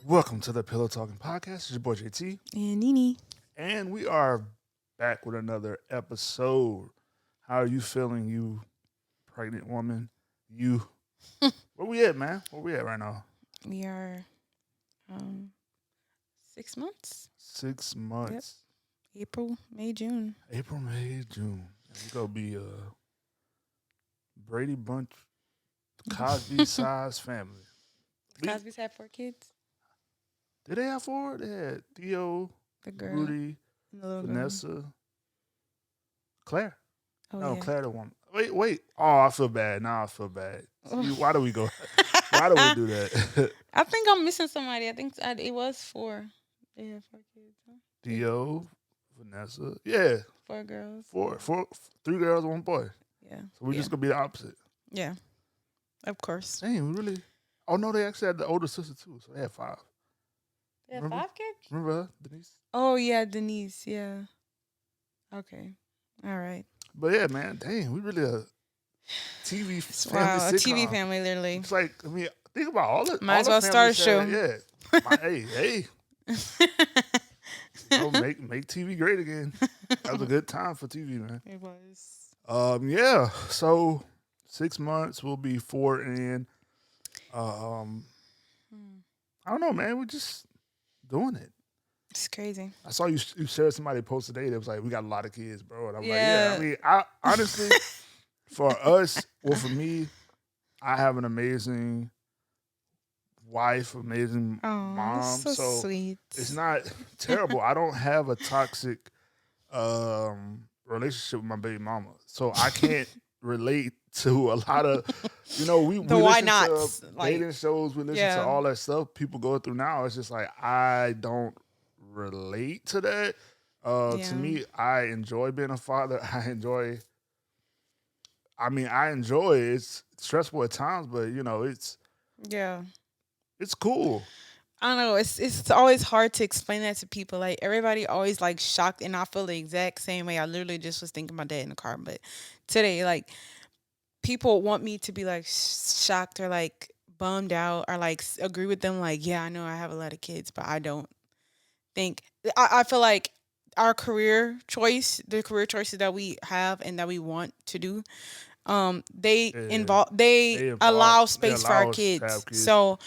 Welcome to the Pillow Talking Podcast. It's your boy JT, And Nini. and we are back with another episode. How are you feeling, you pregnant woman? You, where we at, man? Where we at right now? We are 6 months. 6 months. April, May, June. April, May, June. And we gonna be a Brady Bunch, Cosby size family. We- Cosby's had 4 kids. Did they have four? They had Theo, The girl. Rudy, And the little girl. Vanessa, Claire. Oh, No, yeah. Claire the one. Wait. Oh, I feel bad. Now I feel bad. See, why do we go? Why do we do that? I think I'm missing somebody. I think it was 4. They had 4 kids. Huh? Theo, Vanessa. Yeah, 4 girls. four, 3 girls, 1 boy. Yeah. So we're just gonna be the opposite. Yeah. Of course. Dang, we really. Oh no, they actually had the older sister too, so they had 5. They had Remember? 5 kids? Remember her, Denise? Oh, yeah, Denise. Yeah. Okay. All right. But yeah, man, dang, we really a TV family Wow. A TV sitcom. family, literally. It's like, I mean, think about all the. Might all as the well start a families show. had- Yeah. Hey. Make TV great again. That was a good time for TV, man. It was. Yeah. So 6 months will be 4 in. I don't know, man. We're just doing it. It's crazy. I saw you shared somebody post today that was like, "We got a lot of kids, bro." And I'm like, Yeah. "Yeah." I mean, I honestly, for us, well, for me, I have an amazing wife, amazing Oh, mom. so sweet. It's not terrible. I don't have a toxic relationship with my baby mama, so I can't relate to a lot of, we The why listen nots, to like- dating shows, we listen Yeah. to all that stuff people go through now. It's just like I don't relate to that. To Yeah. me, I enjoy being a father. I enjoy it. It's stressful at times, but Yeah. it's cool. I don't know. It's always hard to explain that to people. Like everybody always like shocked, and I feel the exact same way. I literally just was thinking about that in the car, but today, like people want me to be like shocked or like bummed out or like agree with them. Like, yeah, I know I have a lot of kids, but I don't think. I feel like our the career choices that we have and that we want to do, they Yeah. They allow they space for allow our us to have kids. kids. So.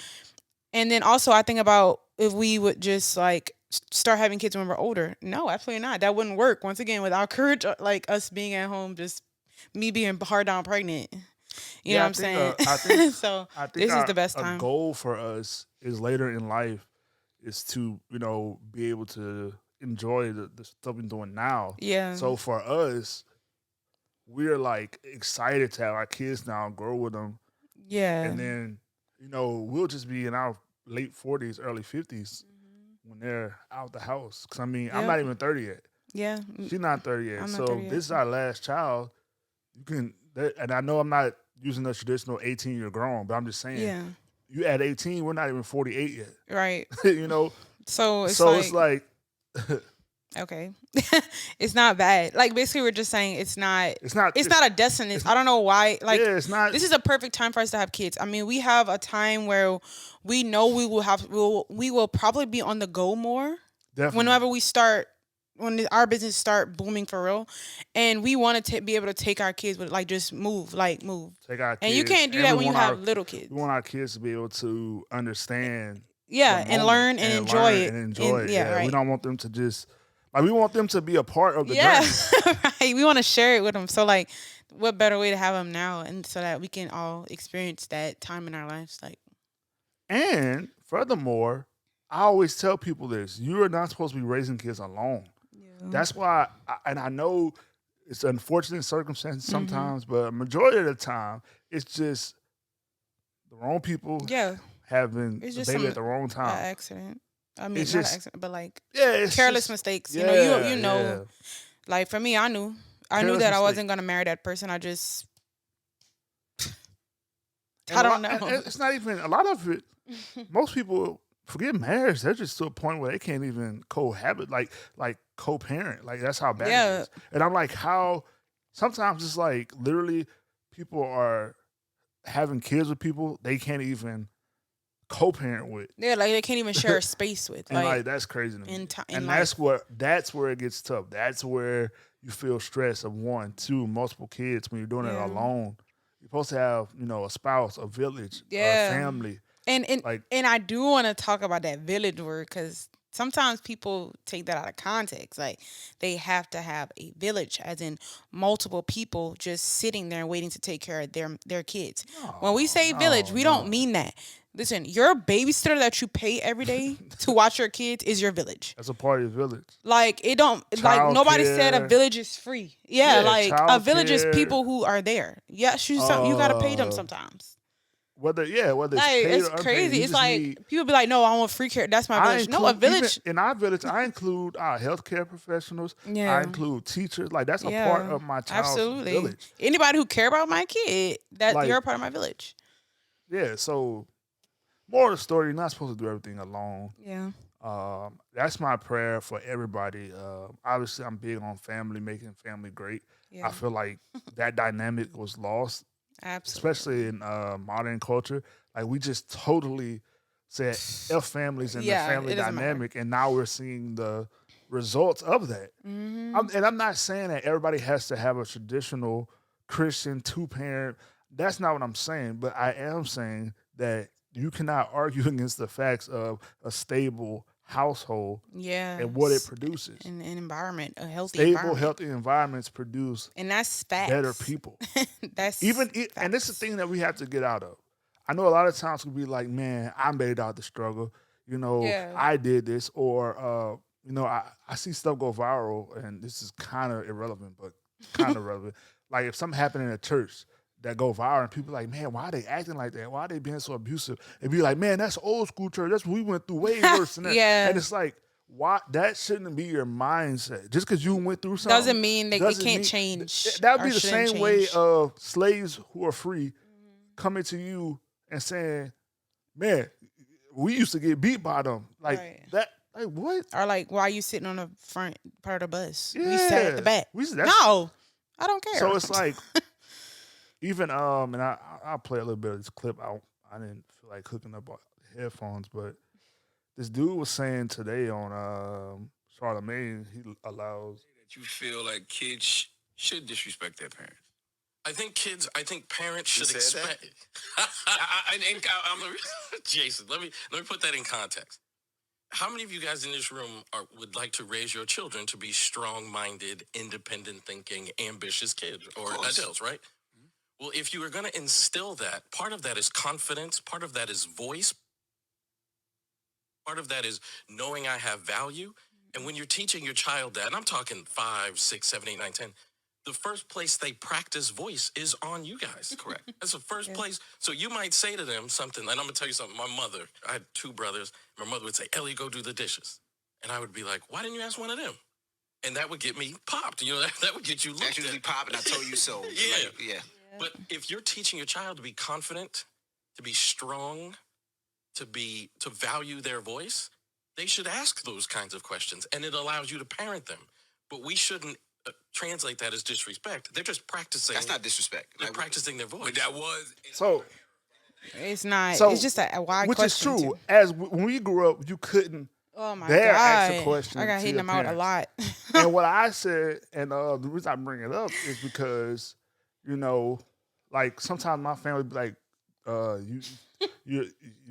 And then also I think about if we would just like start having kids when we're older. No, absolutely not. That wouldn't work. Once again, with our courage, like us being at home, just me being hard down pregnant. You know what I'm saying? I think So I think this is the best a time. goal for us is later in life is to be able to enjoy the stuff we're doing now. Yeah. So for us, we're like excited to have our kids now, grow with them, Yeah. and then we'll just be in our late 40s, early 50s when they're out the house. Because I'm Yep. not even 30 yet. Yeah. She's not 30 yet. I'm not So 30 yet. this is our last child. And I know I'm not using the traditional 18-year grown, but I'm just saying, Yeah. you at 18, we're not even 48 yet. Right. So So it's like okay. It's not bad. Like basically we're just saying it's not it's not a destiny. I don't know why. Like yeah, it's not. this is a perfect time for us to have kids. I mean, we have a time where we know we will probably be on the go more Definitely. whenever when our business start booming for real, and we want to be able to take our kids with like just move. Take our And you kids, can't do and that we when you want have our- little kids. We want our kids to be able to understand, Yeah, the and moment learn and enjoy it. and enjoy it. Yeah, right. We don't want them to just like we want them to be a part of the Yeah, journey. right. We want to share it with them. So like, what better way to have them now, and so that we can all experience that time in our lives. Like, And furthermore, I always tell people this: you are not supposed to be raising kids alone. That's why, I know it's unfortunate circumstances Mm-hmm. sometimes, but a majority of the time, it's just the wrong people yeah, having it's the just baby some at the wrong time. accident. I mean, It's not just- an accident, but like Yeah, it's careless just- mistakes. Yeah, You know, yeah. like for me, I knew Careless that I mistake. wasn't gonna marry that person. I just, And I a don't lot- know. and it's not even a lot of it. Most people forget marriage. They're just to a point where they can't even cohabit, like co-parent. Like that's how bad Yeah. it is. And I'm like, how? Sometimes it's like literally people are having kids with people they can't even co-parent with. Yeah, like they can't even share a space with. And Like that's crazy to me. in And life. that's where it gets tough. That's where you feel stress of one, two, multiple kids when you're doing it Yeah. alone. You're supposed to have, a spouse, a village, a Yeah. family. And Like and I do want to talk about that village word because sometimes people take that out of context. Like they have to have a village, as in multiple people just sitting there and waiting to take care of their kids. When we no, say village, no, we don't no. mean that. Listen, your babysitter that you pay every day to watch your kids is your village. That's a part of your village. Like it don't like Child nobody said a care. village is free. Yeah, Yeah, like a child village is care. people who are there. Yes, you gotta pay them Uh, sometimes. whether it's Like paid it's or unpaid, crazy. you It's just like need. people be like, "No, I want free care. That's my I village." No, a include even village. in our village. I include our healthcare professionals. I Yeah, include teachers. Like that's a part yeah, of my child's absolutely. village. Anybody who care about my kid, that you're Like a part of my village. yeah. So more of the story. You're not supposed to do everything alone. Yeah, That's my prayer for everybody. Obviously, I'm big on family, making family great. I yeah, feel like that dynamic was lost, especially absolutely. in modern culture. Like we just totally said F families and the Yeah, family it doesn't matter. dynamic, and now we're seeing the results of that. Hmm. And I'm not saying that everybody has to have a traditional Christian two parent. That's not what I'm saying. But I am saying that you cannot argue against the facts of a stable household Yeah, and what it produces. an environment, a healthy Stable, environment, healthy environments produce and that's better facts. people. That's And this is the facts. thing that we have to get out of. I know a lot of times we'll be like, man, I made out the struggle. Yeah. I did this, or I see stuff go viral, and this is kind of irrelevant, but kind of relevant. Like if something happened in a church that go viral, and people like, man, why are they acting like that? Why are they being so abusive? And be like, man, that's old school church. That's what we went through way worse than that. Yeah. And it's like, why that shouldn't be your mindset. Just because you went through something Doesn't mean that it doesn't can't mean change that would or be the shouldn't same way change. of slaves who are free coming to you and saying, man, we used to get beat by them. Like Right. that, like what? Or like, why are you sitting on the front part of the bus? We sat at the Yeah. back. That's, No, I don't care. so it's like, even, and I'll play a little bit of this clip. I didn't feel like hooking up headphones, but this dude was saying today on Charlemagne, he allows. That you feel like kids should disrespect their parents. I think parents should expect. Jason, let me put that in context. How many of you guys in this room would like to raise your children to be strong-minded, independent thinking, ambitious kids or adults, right? Well, if you are going to instill that, part of that is confidence, part of that is voice, part of that is knowing I have value. And when you're teaching your child that, and I'm talking 5, 6, 7, 8, 9, 10, the first place they practice voice is on you guys. Correct. That's the first place. So you might say to them something, and I'm gonna tell you something. My mother, I had 2 brothers. My mother would say, Ellie, go do the dishes. And I would be like, why didn't you ask one of them? And that would get me popped. That would get you looked Actually at. pop and I told you so. Yeah. Like, yeah. But if you're teaching your child to be confident, to be strong, to value their voice, they should ask those kinds of questions, and it allows you to parent them. But we shouldn't translate that as disrespect. They're just practicing. That's not disrespect. They're practicing their voice. But that was. So It's not. So, It's just a wide which question. is true. Too. When we grew up, you couldn't Oh my dare ask a god! question I got to hitting your them out a parents. lot. And what I said, and the reason I bring it up is because, like sometimes my family be like, you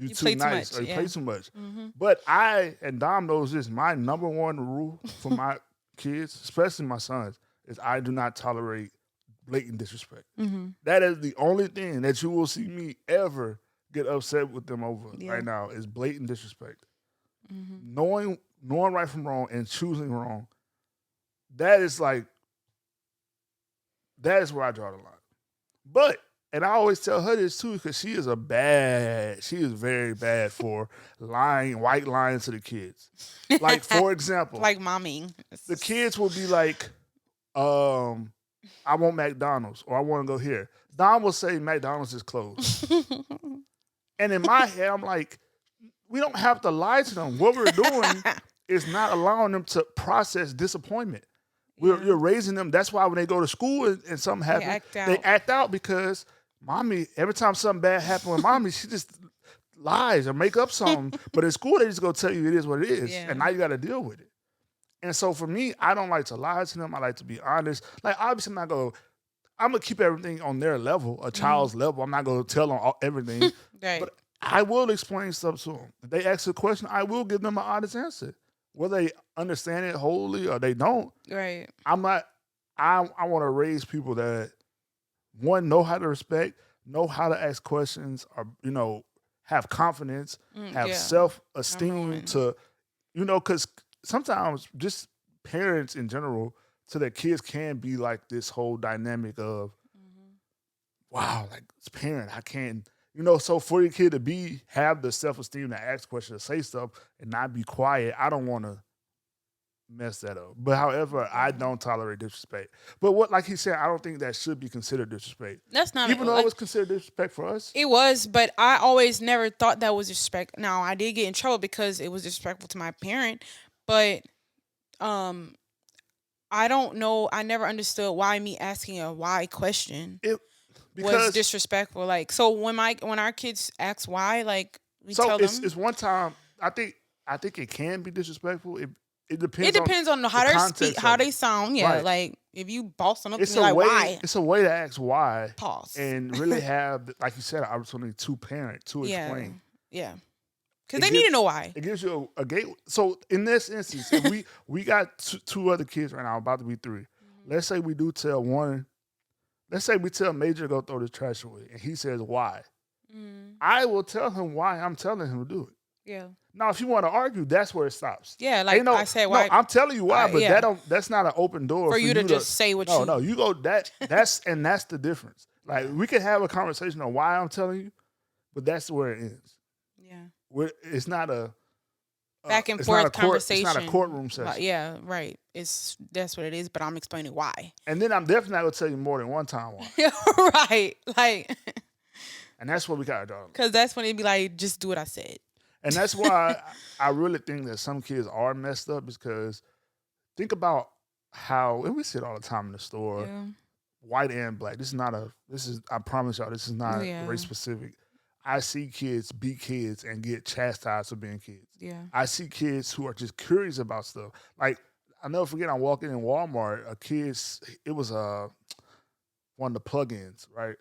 too play too nice much, or you yeah. play too much. But I and Dom knows this. My number one rule for my kids, especially my sons, is I do not tolerate blatant disrespect. That is the only thing that you will see me ever get upset with them over Yeah. right now is blatant disrespect. Knowing right from wrong and choosing wrong. That is where I draw the line. But and I always tell her this too because she is very bad for white lying to the kids. Like for example, Like mommy. the kids will be like, I want McDonald's or I want to go here. Don will say McDonald's is closed. And in my head, I'm like, we don't have to lie to them. What we're doing is not allowing them to process disappointment. You're raising them. That's why when they go to school and something happens, act they out. act out because mommy, every time something bad happens with mommy, she just lies or make up something. But in school, they just go tell you it is what it is, Yeah. and now you got to deal with it. And so for me, I don't like to lie to them. I like to be honest. Like obviously, I'm gonna keep everything on their level, a child's level. I'm not gonna tell them everything, Right. but I will explain stuff to them. If they ask a question, I will give them an honest answer. Whether they understand it wholly or they don't, Right. I'm not. I want to raise people that one know how to respect, know how to ask questions, or have confidence, have Yeah. self Number esteem one. to because sometimes just parents in general to their kids can be like this whole dynamic of wow, like as a parent, I can't so for your kid to have the self esteem to ask questions, to say stuff and not be quiet, I don't want to mess that up. But however, I don't tolerate disrespect. But what like he said, I don't think that should be considered disrespect. That's not Even though it like was considered disrespect for us. it was, but I always never thought that was disrespect. Now I did get in trouble because it was disrespectful to my parent, but um I don't know. I never understood why me asking a why question It was because disrespectful. Like, so when our kids ask why, like we so tell them it's one time I think it can be disrespectful. It it depends on depends on the how they speak, context how of they it. sound. Yeah, Right. like if you bossing up to It's me a like way. why, It's a way to ask why, pause. and really have, like you said, an opportunity to Yeah, explain. yeah, because It they need gives to know why. it gives you a gate. So in this instance, if we got two other kids right now, about to be 3. Let's say we do tell one. Let's say we tell Major to go throw the trash away, and he says why. I will tell him why I'm telling him to do it. Yeah, Now, if you want to argue, that's where it stops. yeah. Like Ain't no, I said, no. why I'm telling you why, but yeah. that's not an open door For for you to just say what no, you. no. You go that's the difference. Like we can have a conversation on why I'm telling you, but that's where it ends. Yeah. It's not a Back and it's not a forth conversation. It's not a courtroom session. Like, yeah, right. That's what it is. But I'm explaining why. And then I'm definitely not gonna tell you more than one time why. Right. Like, And that's what we gotta do. because that's when it'd be like, just do what I said. And that's why I really think that some kids are messed up, because think about how, and we see it all the time in the store, Yeah. white and black. I promise y'all, this is not Yeah. race specific. I see kids be kids and get chastised for being kids. Yeah. I see kids who are just curious about stuff. Like, I'll never forget, I'm walking in Walmart, it was one of the plugins, right?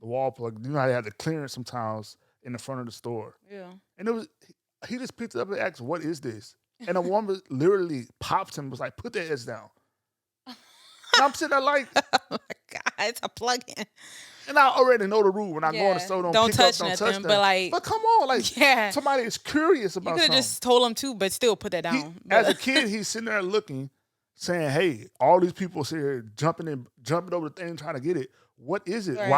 The wall plug. You know how they have the clearance sometimes in the front of the store. Yeah. And he just picked it up and asked, "What is this?" And a woman literally popped him, was like, "Put that S down." And I'm sitting there like, Oh my God, it's a plug-in. and I already know the rule. When I go in the Yeah. store, don't Don't pick up, touch don't nothing, touch but that. like- But come on, like, Yeah. somebody is curious You about could have something. just told him to, but still put that down. As a But- kid, he's sitting there looking, saying, "Hey, all these people sit here jumping over the thing trying to get it. What is it? Right.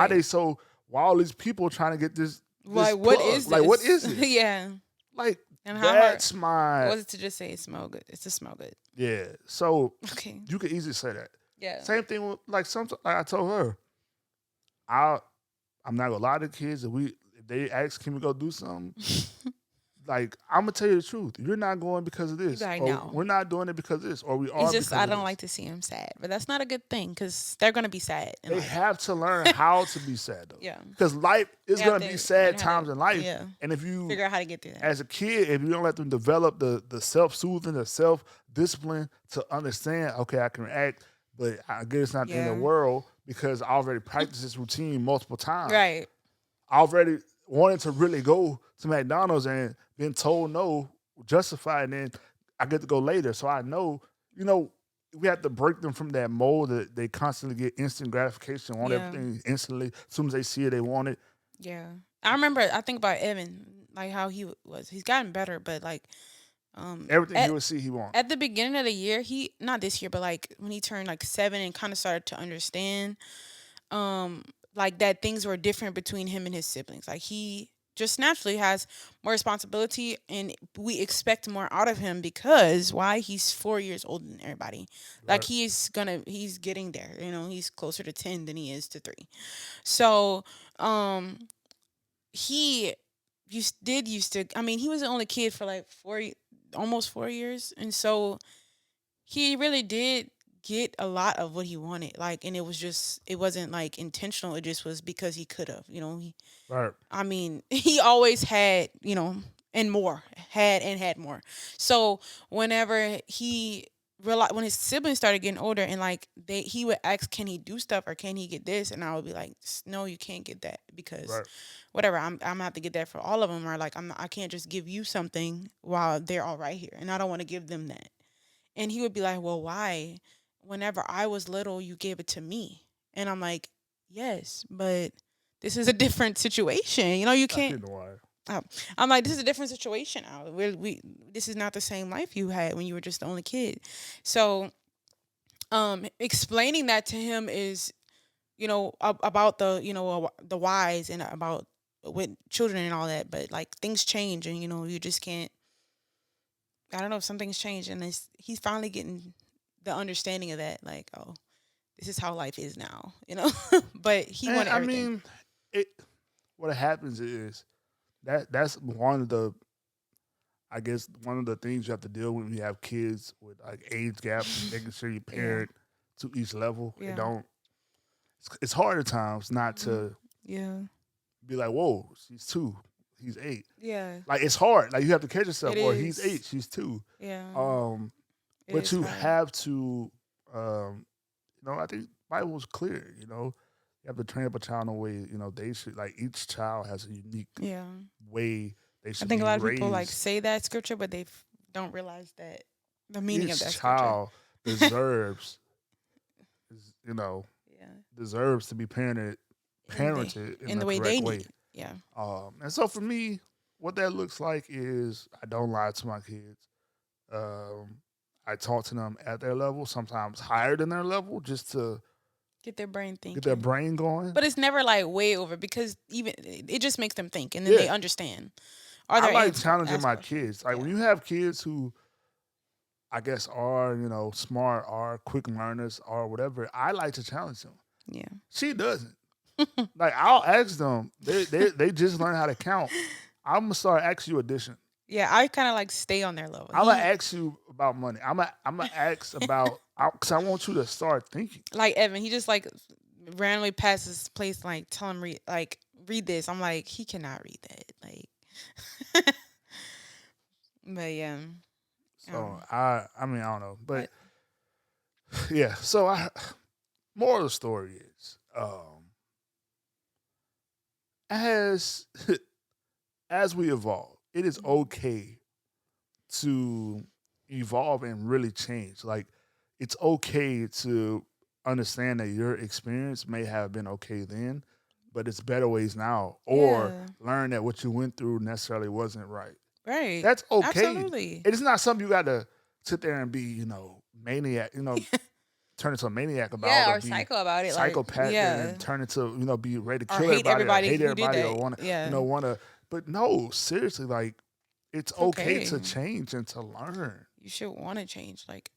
Why all these people trying to get this? like, this what plug? is this? Like, what is it? Yeah. Like, And how that's my Was it to just say it smell good? It's to smell good. yeah. So Okay. you could easily say that. Yeah. Same thing with like I told her, I'm not gonna lie to kids. If they ask, can we go do something? Like, I'm gonna tell you the truth. You're not going because of this. Like, or no. we're not doing it because of this. Or we are. It's just because I of don't this. like to see them sad, but that's not a good thing because they're gonna be sad. In They life. have to learn how to be sad though. Yeah. Because life is They have gonna to be sad learn how to- times in life. yeah. And if you, Figure out how to get through that. as a kid, if you don't let them develop the self-soothing, the self-discipline to understand, okay, I can react, but I guess it's not the end of the Yeah. world because I already practiced this routine multiple times. Right. I already wanted to really go to McDonald's and been told no, justified, and then I get to go later. So I know, we have to break them from that mold that they constantly get instant gratification, want Yeah. everything instantly. As soon as they see it, they want it. Yeah. I think about Evan, like how he was. He's gotten better, but like Everything at, he would see, he wants. at the beginning of the year, he not this year, but like when he turned like 7 and kind of started to understand like that things were different between him and his siblings. Like he just naturally has more responsibility and we expect more out of him because why? He's 4 years older than everybody. Like Right. he's getting there. He's closer to 10 than he is to 3. So, he used to, I mean, he was the only kid for like almost 4 years. And so he really did get a lot of what he wanted. Like, and it wasn't like intentional. It just was because he could have, Right. I mean, he always had, and more, had more. So whenever he realized, when his siblings started getting older, and like he would ask, can he do stuff or can he get this? And I would be like, no, you can't get that because Right. whatever, I'm gonna have to get that for all of them. Or like, I can't just give you something while they're all right here. And I don't want to give them that. And he would be like, well, why? Whenever I was little, you gave it to me. And I'm like, yes, but this is a different situation. You I see can't. the why. Oh, I'm like, this is a different situation now. This is not the same life you had when you were just the only kid. So, explaining that to him is, about the whys and about with children and all that. But like things change, and you just can't. I don't know if something's changed, and he's finally getting the understanding of that. Like, oh, this is how life is now. But he And wanted I everything. mean, it. What happens is that's one of the. I guess one of the things you have to deal with when you have kids with like age gaps and making sure you Yeah. parent to each level. It Yeah. don't. It's hard at times not Mhm. to Yeah. be like, whoa, she's 2, he's 8. Yeah. Like it's hard. Like you have to catch yourself. It Or he's is. 8, she's 2. Yeah. Um, It but is you hard. have to, I think Bible was clear. You have to train up a child in a way. They should like each child has a unique Yeah. way they I should think be a lot of people like raised. say that scripture, but they don't realize that the meaning of Each that scripture. child deserves, you know, Yeah. deserves to be In the parented in in the the way they correct way. need. Yeah. And so for me, what that looks like is I don't lie to my kids. Um, I talk to them at their level, sometimes higher than their level, just to Get their brain get their thinking. brain going. But it's never like way over because even it just makes them think and then Yeah, they understand. Or I they like answer challenging ask my questions. kids. Like Yeah. when you have kids who I guess are smart, are quick learners, or whatever. I like to challenge them. Yeah. She doesn't. Like I'll ask them. They just learn how to count. I'm gonna start asking you addition. Yeah, I kind of like stay on their level. I'm gonna ask you about money. I'm gonna ask about because I want you to start thinking. Like Evan, he just like randomly passes place like tell him read this. I'm like he cannot read that. Like, but yeah, So I mean I don't know, but but yeah. So moral of the story is as as we evolve, it is okay to evolve and really change. Like it's okay to understand that your experience may have been okay then, but it's better ways now. Or yeah, learn that what you went through necessarily wasn't right. right, That's okay. absolutely. It is not something you got to sit there and be, maniac, turn into a maniac about Yeah, or or be psycho about it. Like, psychopath yeah, and turn into, be ready to or kill hate everybody or everybody hate who did everybody or that. want to, Yeah, want to. But no, seriously, like it's it's okay okay. to change and to learn. You should want to change. Like,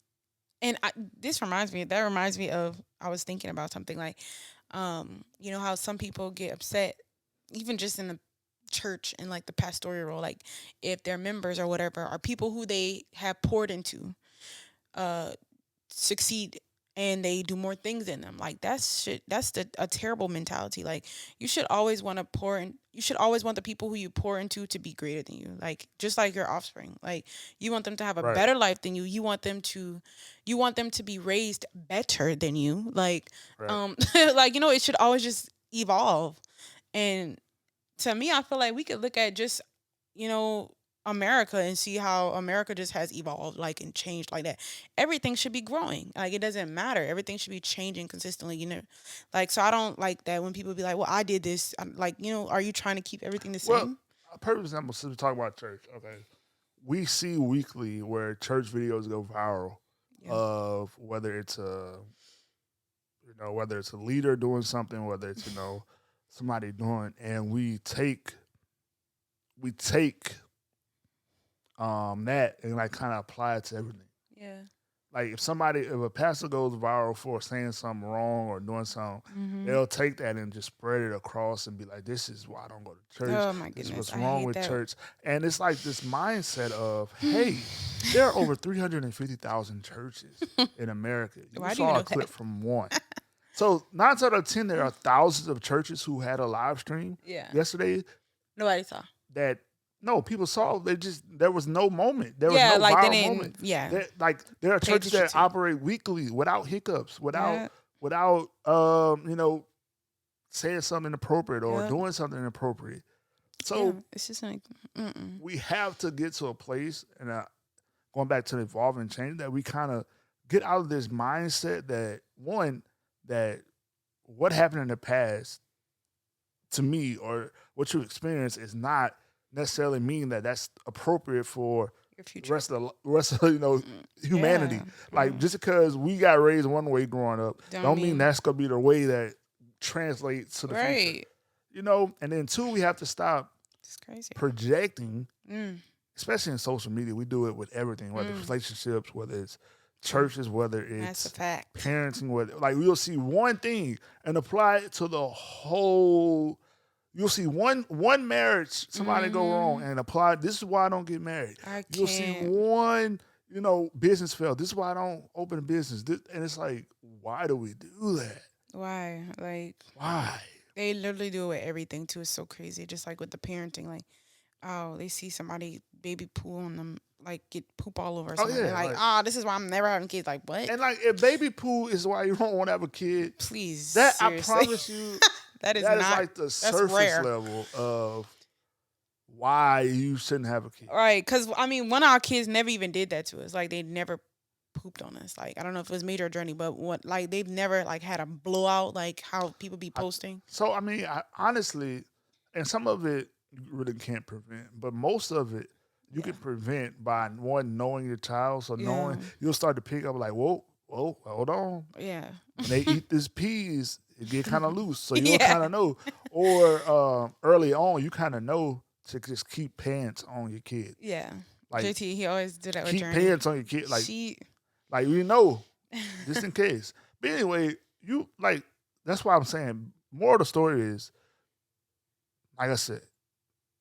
and this reminds me. That reminds me of. I was thinking about something like, you know how some people get upset, even just in the church and like the pastoral role, like if their members or whatever are people who they have poured into, uh, succeed and they do more things in them. Like that's a terrible mentality. Like you should always want to pour in you should always want the people who you pour into to be greater than you. Like just like your offspring. Like you want them to have a Right, better life than you. You want them to be raised better than you. Like right. like it should always just evolve. And to me, I feel like we could look at just, you know, America and see how America just has evolved, like, and changed like that. Everything should be growing. Like, it doesn't matter. Everything should be changing consistently. Like, so I don't like that when people be like, well, I did this. I'm like, are you trying to keep everything the Well, same? a perfect example, since we talk about church, okay. We see weekly where church videos go viral Yeah. of whether it's a leader doing something, whether it's, somebody doing, and we take that and like kind of apply it to everything. Yeah. Like if a pastor goes viral for saying something wrong or doing something, Mm-hmm. they'll take that and just spread it across and be like, "This is why I don't go to church. Oh, my This is goodness. what's I wrong hate with that. church." And it's like this mindset of, "Hey, There are over 350,000 churches in America. You Why do you saw a know clip that? from one. So 9 out of 10, there are thousands of churches who had a live stream Yeah. yesterday Nobody saw. that no people saw. They just there was no moment. There was Yeah, no like they viral moment. didn't. Yeah, There are pay churches attention that to. operate weekly without hiccups, Yeah. without saying something inappropriate or Yep. doing something inappropriate. Yeah. So It's just like. Mm-mm. we have to get to a place, and going back to the evolving change, that we kind of get out of this mindset that one that what happened in the past to me or what you experience is not necessarily mean that that's appropriate for Your the future. rest of humanity. Yeah. Like just because we got raised one way growing up, Don't don't mean mean. that's gonna be the way that translates to the future. Right. And then two, we have to stop It's crazy. projecting, Mm. especially in social media. We do it with everything, whether it's relationships, whether it's True. churches, whether That's a it's fact. parenting, whether like we'll see one thing and apply it to the whole. You'll see one marriage, somebody go wrong and apply. This is why I don't get married. I You'll see can't. one, business fail. This is why I don't open a business. And it's like, why do we do that? Why? Like Why? they literally do it with everything too. It's so crazy. Just like with the parenting, like oh, they see somebody baby poo on them, like get poop all over or Oh something. yeah, They're like, like, oh, this is why I'm never having kids. Like what? and like if baby poo is why you don't want to have a kid, Please, that I seriously. promise you, That is that is not. like the That's surface rare. level of why you shouldn't have a kid. Right, because I mean, one of our kids never even did that to us. Like they never pooped on us. Like I don't know if it was me or Journey, but what like they've never like had a blowout like how people be posting. So I mean, honestly, and some of it you really can't prevent, but most of it you Yeah. can prevent by one knowing your child. So Yeah, knowing you'll start to pick up like, whoa, hold on. yeah, When they eat this peas, it get kind of loose, so you'll yeah, kind of know. Or early on, you kind of know to just keep pants on your kid. yeah. Like JT, he always did that with keep Journey. pants on your kid. She, Like you know, just in case. But anyway, you like that's why I'm saying more of the story is, like I said,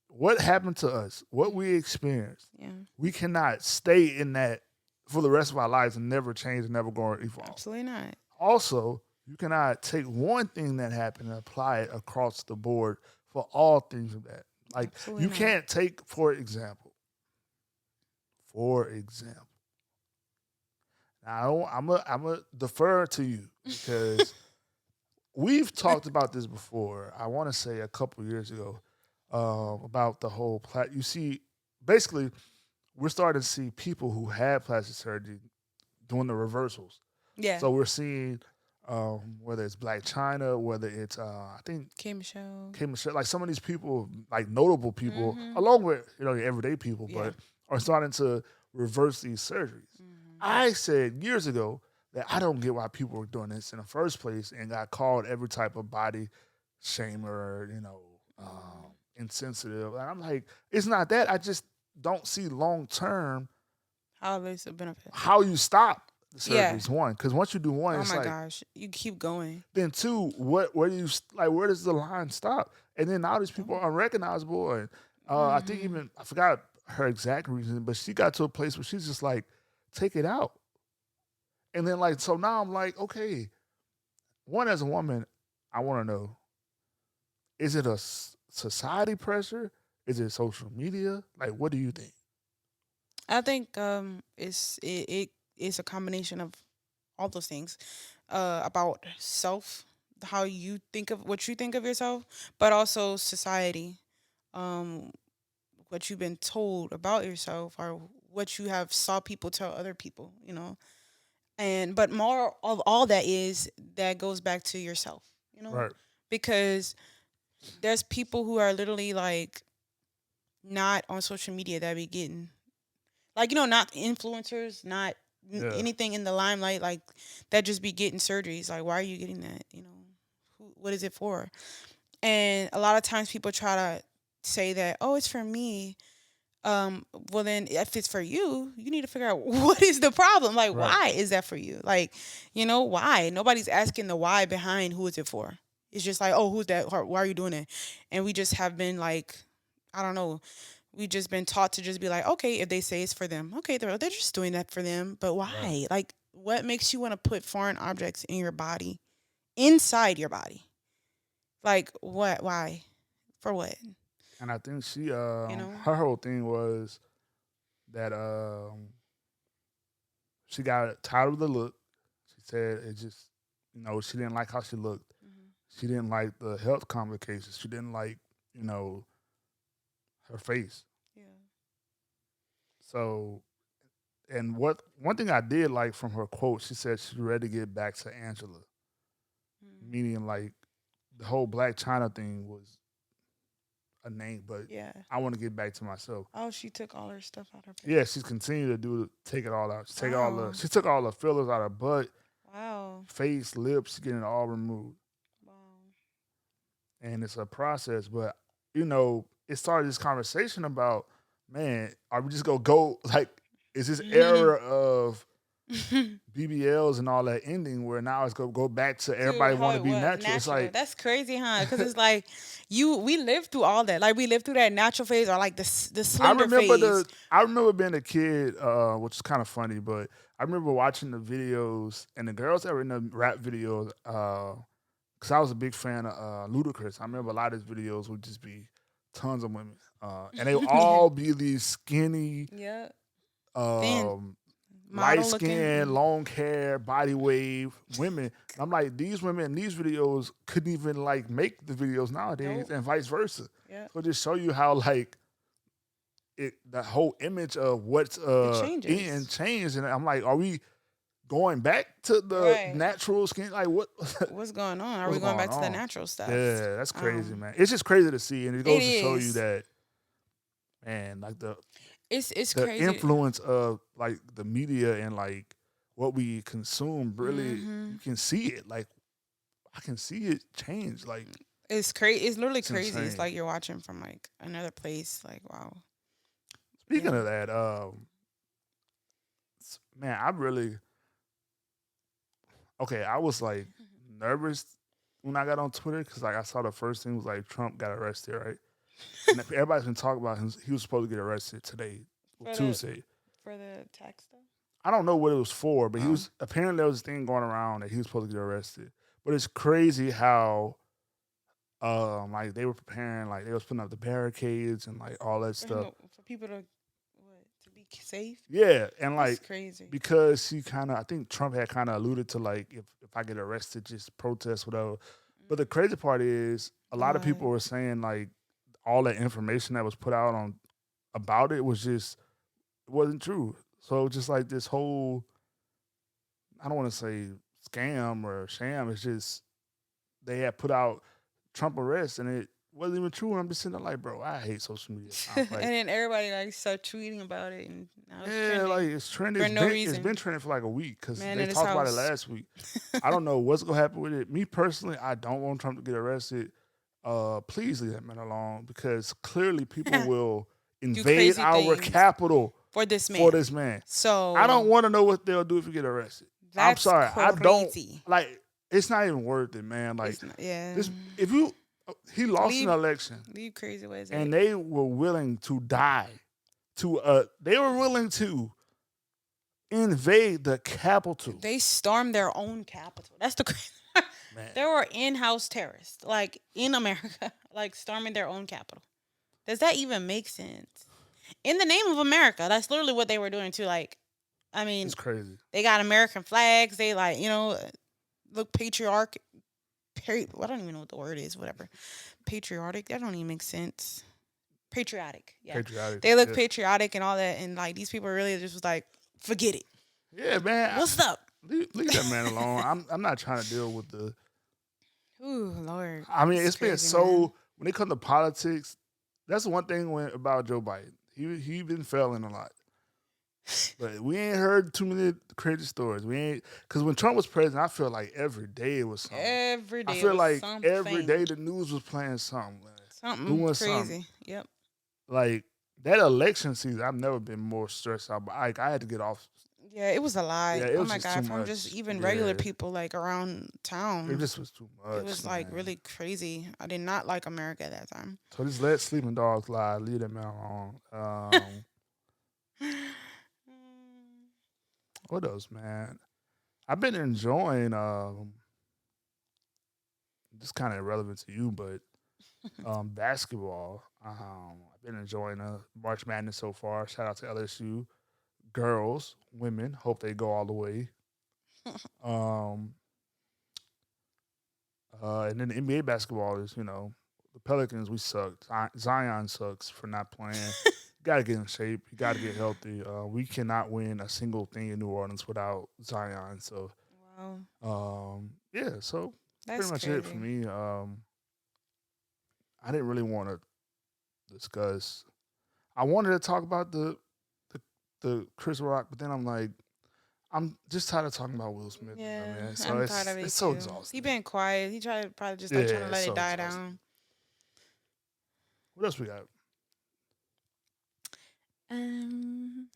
what happened to us, what we experienced, yeah, we cannot stay in that for the rest of our lives and never change and never go or evolve. absolutely not. Also, you cannot take one thing that happened and apply it across the board for all things of that. Like Absolutely you not. can't take, for example. Now I'm a defer to you because we've talked about this before. I want to say a couple years ago about the whole You see, basically, we're starting to see people who had plastic surgery doing the reversals. Yeah, So we're seeing whether it's Black China, whether it's I think Kim Show. K Michelle, like some of these people, like notable people, Mhm. along with your everyday people, Yeah. but are starting to reverse these surgeries. I said years ago that I don't get why people were doing this in the first place and got called every type of body shamer, insensitive. And I'm like, it's not that. I just don't see long term How is a benefit? how you stop the Yeah. surgeries. One, because once you do one, Oh it's my like gosh, you keep going. then two, where do you like? Where does the line stop? And then now these people are unrecognizable. And I think even I forgot her exact reason, but she got to a place where she's just like, take it out. And then like so now I'm like, okay, one as a woman, I want to know: is it a society pressure? Is it social media? Like, what do you think? I think it's a combination of all those things. About self, how you think of what you think of yourself, but also society. Um, what you've been told about yourself or what you have saw people tell other people, And but more of all that is that goes back to yourself, Right. because there's people who are literally like not on social media that be getting like not influencers, not Yeah. anything in the limelight like that just be getting surgeries. Like why are you getting that? What is it for? And a lot of times people try to say that, oh, it's for me. Well then if it's for you, you need to figure out what is the problem. Like Right. why is that for you? Like, why? Nobody's asking the why behind who is it for. It's just like, oh, who's that? Why are you doing it? And we just have been like, I don't know, We just been taught to just be like, okay, if they say it's for them, okay, they're just doing that for them. But Right. why? Like, what makes you want to put foreign objects in your body, inside your body? Like, what? Why? For what? And I think You know? her whole thing was that she got tired of the look. She said it just, she didn't like how she looked. Hmm. She didn't like the health complications. She didn't like, you know, her face. Yeah. So, and what one thing I did like from her quote, she said she's ready to get back to Angela, Mm. meaning like the whole Black China thing was a name, but Yeah. I want to get back to myself. Oh, she took all her stuff out her face. Yeah, she's continued to take it all out. Wow. She took all the fillers out of her butt, Wow. face, lips, getting it all removed. Wow. And it's a process, but it started this conversation about, man, are we just gonna go like, is this era of BBLs and all that ending where now it's gonna go back to To everybody how want to it be was natural? It's natural. like That's crazy, huh? Because it's like we lived through all that. Like we lived through that natural phase or like the slender phase. I remember being a kid, which is kind of funny, but I remember watching the videos and the girls that were in the rap videos, because I was a big fan of Ludacris. I remember a lot of his videos would just be tons of women, and they would all be these skinny, Yeah. Thin um, light model looking. skin, long hair, body wave women. And I'm like, these women in these videos couldn't even like make the videos nowadays, Nope. and vice versa. Yeah. So just show you how like the whole image of what's It in changes. changed, and I'm like, are we going back to the Right. natural skin? Like what? What's going on? Are What's we going going back to the on? natural stuff? Yeah, that's crazy, man. It's just crazy to see, and it It goes to show you is. that, man, like It's the crazy. influence of like the media and like what we consume. Really, Hmm. you can see it. Like I can see it change. Like It's crazy. It's literally it's crazy. It's insane. like you're watching from like another place. Like wow. Speaking Yeah. of that, man, I really okay. I was like nervous when I got on Twitter because like I saw the first thing was like Trump got arrested, right? And everybody's been talking about him. He was supposed to get arrested today, For the Tuesday. for the tax stuff. I don't know what it was for, but he Oh. was apparently there was a thing going around that he was supposed to get arrested. But it's crazy how like they were preparing, like they was putting up the barricades and like all that For him stuff. for people to what to be safe. Yeah, and That's like crazy. because he kind of, I think Trump had kind of alluded to like if I get arrested, just protest whatever. But the crazy part is a lot of What? people were saying like all that information that was put out on about it was just it wasn't true. So just like this whole, I don't want to say scam or sham. It's just they had put out Trump arrest and it wasn't even true. And I'm just sitting there like, bro, I hate social media. And Like, then everybody like start tweeting about it, and now it's yeah, like trending it's trending. for no It's been reason. trending for like a week because Man they in his talked about it house. last week. I don't know what's gonna happen with it. Me personally, I don't want Trump to get arrested. Please leave that man alone because clearly people will Do invade crazy our things capital for this for man. this man. I don't So want to know what they'll do if you get arrested. I'm that's sorry, I don't crazy. like. It's not even worth it, man. Like It's not, yeah. this, if you he lost Leave an election leave crazy ways. and they were willing to die they were willing to invade the capital, They stormed their own capital. That's the crazy. man. There were in-house terrorists, like in America, like storming their own capital. Does that even make sense? In the name of America, that's literally what they were doing too. Like, I mean, It's crazy. they got American flags. They like, look patriarch. I don't even know what the word is. Whatever, patriotic. That don't even make sense. Patriotic. Yeah, Patriotic. they look Yeah, patriotic and all that, and like these people really just was like, forget it. yeah, man. What's up? Leave that man alone. I'm not trying to deal with the. Ooh, Lord. I mean, It's it's been crazy, so man. when it comes to politics. That's one thing about Joe Biden. He been failing a lot. But we ain't heard too many crazy stories. We ain't because when Trump was president, I feel like every day it was something. Every I day it feel was like every day something. the news was playing something, man, Something doing something. crazy. Yep. Like that election season, I've never been more stressed out. But I had to get off Yeah, it was a lot. Yeah, it Oh was my just God, too from just much. even regular Yeah, people like around it town. just was too It much, was like man. really crazy. I did not like America at that time. So just let sleeping dogs lie. Leave them alone. What else, man? I've been enjoying. This kind of irrelevant to you, but basketball. I've been enjoying March Madness so far. Shout out to LSU girls, women. Hope they go all the way. Um, and then the NBA basketball is, the Pelicans. We sucked. Zion sucks for not playing. You got to get in shape. You got to get healthy. We cannot win a single thing in New Orleans without Zion. So, Wow, yeah. So that's pretty much it for crazy. me. I didn't really want to discuss. I wanted to talk about the the Chris Rock, but then I'm like, I'm just tired of talking about Will Smith, Yeah, man. So I'm tired of it's it so too. He exhausting. been quiet. He tried probably just Yeah, like trying to it's let it so die exhausting. down. What else we got? Um,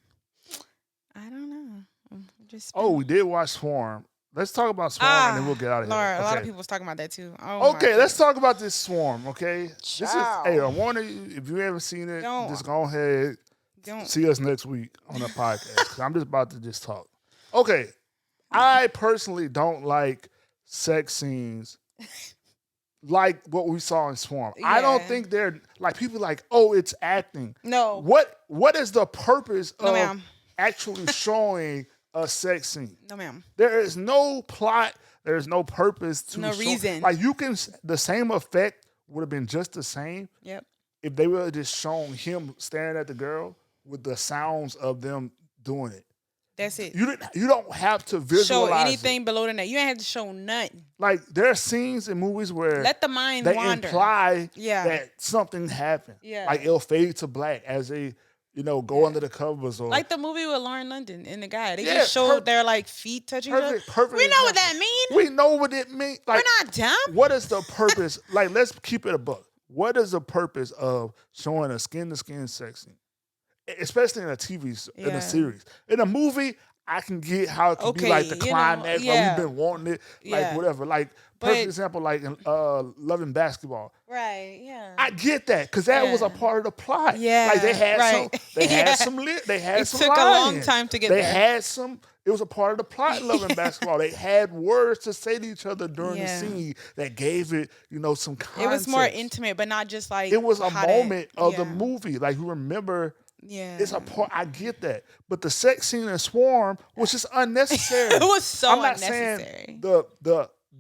I don't know. Just Oh, been we did watch Swarm. Let's talk about Swarm and then we'll get out of here. Lord, a lot of Okay. people was talking about that too. Oh my Okay, let's goodness. talk about this Swarm. Okay, this is. Hey, I Child. warn you, if you haven't seen it, Don't just go ahead. don't. See us next week on the podcast. 'Cause I'm just about to just talk. Okay, I personally don't like sex scenes like what we saw in Swarm. I don't Yeah. think they're like people like, oh, it's acting. No, What is the purpose no, of ma'am. actually showing a sex scene? No, ma'am. There is no plot. There's no purpose to No show. reason. Like the same effect would have been just the same Yep. if they would have just shown him staring at the girl with the sounds of them doing it. That's it. You don't have to Show visualize anything it. below the net. You ain't have to show nothing. Like there are scenes in movies where Let the mind they wander. imply Yeah. that something happened. Yeah. Like it'll fade to black as they, go under the covers or Like the movie with Lauren London and the guy. They Yeah, just showed their like feet touching each other. perfect. We know what that example. means. We know what it means. Like We're not dumb. what is the purpose? Like let's keep it a buck. What is the purpose of showing a skin to skin sex scene? Especially in a in Yeah. a series. In a movie, I can get how it can be like the Okay, climax, yeah. like we've been wanting it, like Yeah. whatever. Like But- perfect example, like in Loving Basketball. Right. Yeah. I get that because that was a Yeah. part of the plot. Yeah, like they had right. they had Yeah. some they had It some. took a long lines. time to get They there. had some. It was a part of the plot. In Loving Basketball. They had words to say to each other during Yeah. the scene that gave it, some context. It was more intimate, but not just like It was a how moment of the yeah. movie. Like you remember. Yeah. It's a part. I get that, but the sex scene in Swarm was just unnecessary. It was so I'm not unnecessary. saying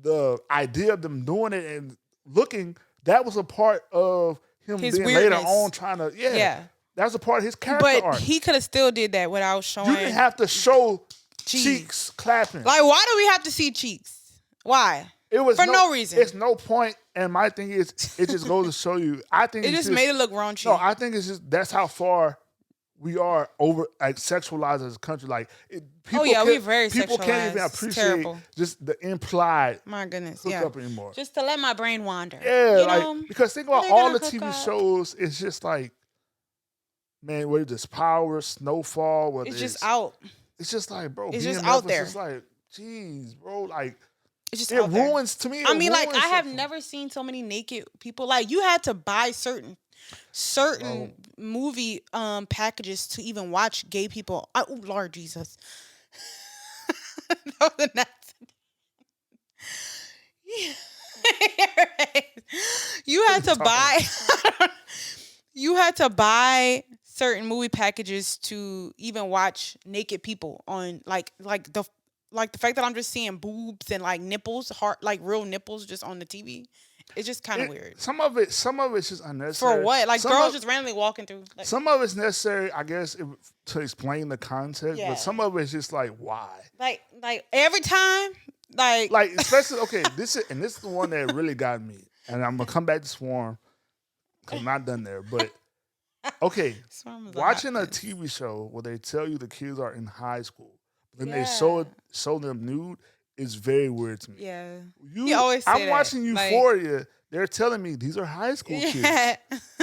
the idea of them doing it and looking, that was a part of him His being later weirdness. on trying to Yeah. that was a part of his character But arc. he could have still did that without showing. You didn't have to show Cheeks. cheeks clapping. Like, why do we have to see cheeks? Why? It was for no reason. It's no point. And my thing is, it just goes to show you. I think It it's just made it look raunchy. No, I think it's just that's how far we are over like sexualized as a country. Like people we're very people can't even sexualized. It's appreciate terrible. just the implied My goodness. hookup Yeah. anymore. Just to let my brain wander. Yeah, You like know? because think about They're all gonna the hook TV up. shows. It's just like, man, whether it's Power, Snowfall, whether It's just out. It's just like, bro, It's being just out Memphis there. is like, geez, bro, like It's just it out there. ruins to me. I it mean, like, ruins I have something. never seen so many naked people. Like, you had to buy certain movie packages to even watch gay people. Oh, Lord Jesus. That was a nuts. You had to buy you had to buy certain movie packages to even watch naked people on like the fact that I'm just seeing boobs and like nipples, like real nipples just on the TV. It's just kind of weird. Some of it's just unnecessary. For what? Like Some girls of- just randomly walking through. Like, Some of it's necessary, I guess, to explain the context, Yeah. but some of it's just like, why? like every time, like Especially this is the one that really got me, and I'm gonna come back to Swarm because I'm not done there. But okay, Swarm is watching a hot mess. TV show where they tell you the kids are in high school, then they Yeah. show them nude is very weird to me. Yeah. You always say I'm that. watching Like- Euphoria. They're telling me these are high school kids. Yeah.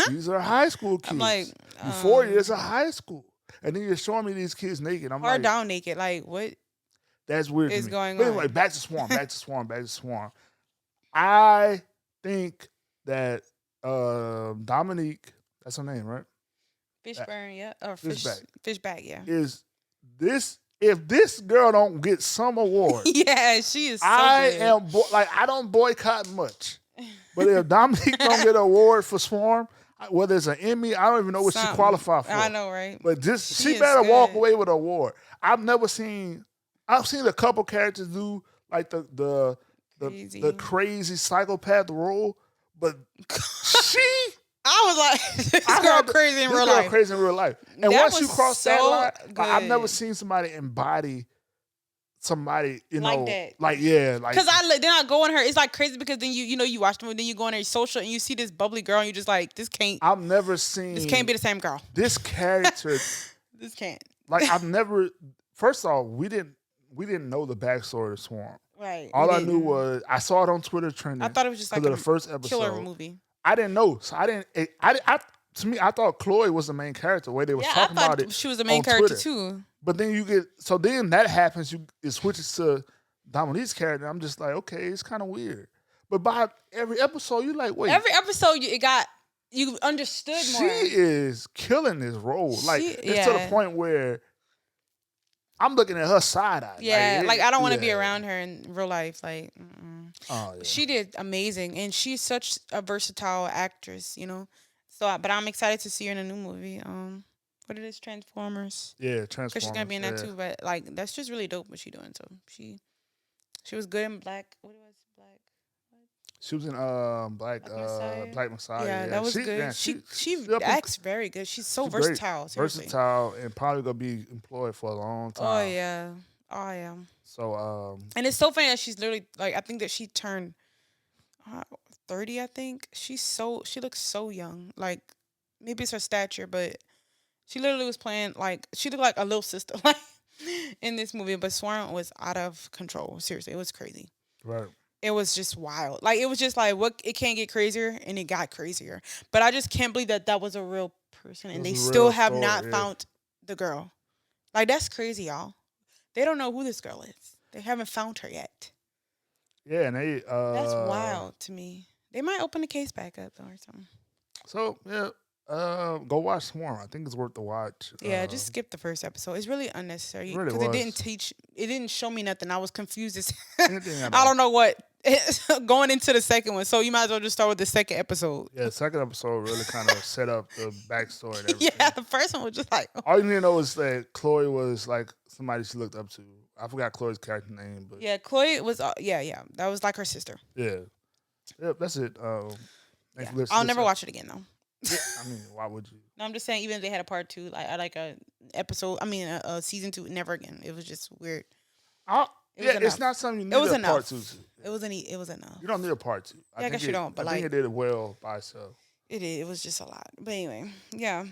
These are high school kids. like, Euphoria is a high school. and then you're showing me these kids naked. I'm Or like, down naked. Like, what that's weird to is me. going But anyway, on? back to Swarm, back to Swarm, back to Swarm. I think that Dominique, that's her name, right? Fishburne, yeah. Or Fishback. fish bag, yeah. Is this if this girl don't get some award, Yeah, she is so I good. am like I don't boycott much. But if Dominique don't get an award for Swarm, whether it's an Emmy, I don't even know what she Something. qualified for. I know, right? But just She she is better walk good. away with an award. I've seen a couple characters do like the Crazy. crazy psychopath role, but she I was like, this I girl had crazy in this real girl life. crazy in real life. And That once you was cross that so line, like, I've never good. seen somebody embody somebody, Like that. like yeah, like Because then I go on her. It's like crazy because then you watch the movie, then you go on her social and you see this bubbly girl and you're just like, this can't seen this can't be the same girl. this character. This can't. Like I've never. First off, we didn't know the backstory of Swarm. Right. All I knew was I saw it on Twitter trending. I thought it was just like of a the first episode. killer movie. I didn't know, so I didn't. To me, I thought Chloe was the main character. The way they was Yeah, I talking about thought it. she was the main on character Twitter. too. But then then that happens. It switches to Dominique's character. I'm just like, okay, it's kind of weird. But by every episode, you're like, wait. Every episode you understood She more. is killing this role. Like it's to the yeah. point where I'm looking at her side eye. Yeah, like I don't want to be yeah. around her in real life. Like, Oh, yeah. she did amazing, and she's such a versatile actress, So, but I'm excited to see her in a new movie. What it is, Transformers. Yeah, Because she's gonna be in that too. But like, that's just really dope what she's doing. So she was good in Black. What it was, Black. She was in Black Messiah? Black Messiah. Yeah, that was good. Yeah, she up in- acts very good. She's so she's great. versatile. Seriously. Versatile and probably gonna be employed for a long time. Oh yeah. Oh yeah. So And it's so funny that she's literally like, I think that she turned 30. I think she looks so young. Like maybe it's her stature, but she literally was playing like she looked like a little sister like in this movie. But Swarm was out of control. Seriously, it was crazy. right. It was just wild. Like it was just like what it can't get crazier, and it got crazier. But I just can't believe that was a real person, and It they was a still real have story, not yeah. found the girl. Like that's crazy, y'all. They don't know who this girl is. They haven't found her yet. Yeah, and they That's wild to me. They might open the case back up though or something. So yeah, go watch Swarm. I think it's worth the watch. Yeah, just skip the first episode. It's really unnecessary It really because was. it didn't show me nothing. I was confused as Anything at I all. don't know what going into the second one. So you might as well just start with the second episode. Yeah, the second episode really kind of set up the backstory and everything. Yeah, the first one was just like, All you need to know is that Chloe was like somebody she looked up to. I forgot Chloe's character name, but yeah, Chloe was, yeah, that was like her sister. yeah. Yep, that's it. Thanks Yeah. for listening. I'll never watch it again though. Yeah, I mean, why would you? No, I'm just saying, even if they had a part 2, like a episode, a season 2, never again. It was just weird. It was It's enough. not something you need It was a enough. part 2 to. It was enough. You don't need a part 2. Yeah, I guess you don't, but I think like- it did it well by itself. It did. It was just a lot. But anyway, yeah.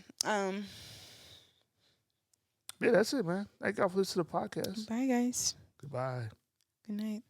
Yeah, that's it, man. Thank y'all for listening to the podcast. Bye guys. Goodbye. Good night.